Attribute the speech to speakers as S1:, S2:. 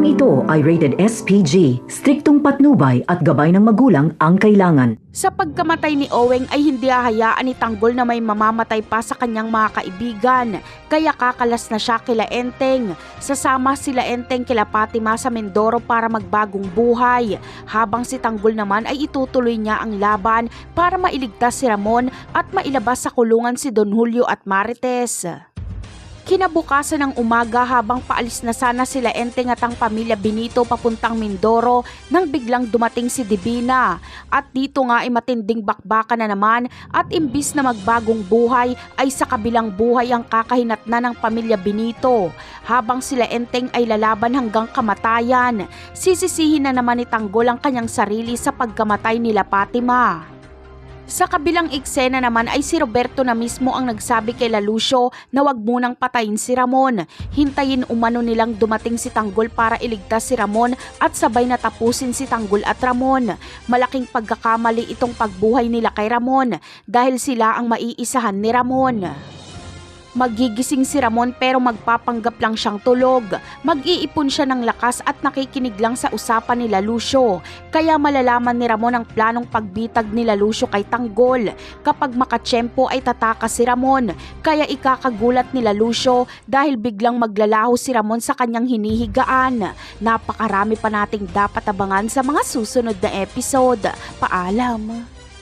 S1: Programang ito ay rated SPG, striktong patnubay at gabay ng magulang ang kailangan.
S2: Sa pagkamatay ni Oweng ay hindi hahayaan ni Tanggol na may mamamatay pa sa kanyang mga kaibigan, kaya kakalas na siya kila Enteng. Sasama sila Enteng kila Fatima sa Mindoro para magbagong buhay, habang si Tanggol naman ay itutuloy niya ang laban para mailigtas si Ramon at mailabas sa kulungan si Don Julio at Marites. Kinabukasan ng umaga, habang paalis na sana sila Enteng at ang pamilya Benito papuntang Mindoro nang biglang dumating si Divina. At dito nga ay matinding bakbakan na naman, at imbis na magbagong buhay ay sa kabilang buhay ang kakahinatnan ng pamilya Benito. Habang sila Enteng ay lalaban hanggang kamatayan, sisisihin na naman ni Tanggol ang kanyang sarili sa pagkamatay nila Fatima. Sa kabilang eksena naman ay si Roberto na mismo ang nagsabi kay Lucio na wag munang patayin si Ramon. Hintayin umano nilang dumating si Tanggol para iligtas si Ramon at sabay na tapusin si Tanggol at Ramon. Malaking pagkakamali itong pagbuhay nila kay Ramon dahil sila ang maiisahan ni Ramon. Magigising si Ramon pero magpapanggap lang siyang tulog. Mag-iipon siya ng lakas at nakikinig lang sa usapan nila Lucio. Kaya malalaman ni Ramon ang planong pagbitag nila Lucio kay Tanggol. Kapag makatsyempo ay tatakas si Ramon. Kaya ikakagulat nila Lucio dahil biglang maglalaho si Ramon sa kanyang hinihigaan. Napakarami pa nating dapat abangan sa mga susunod na episode. Paalam!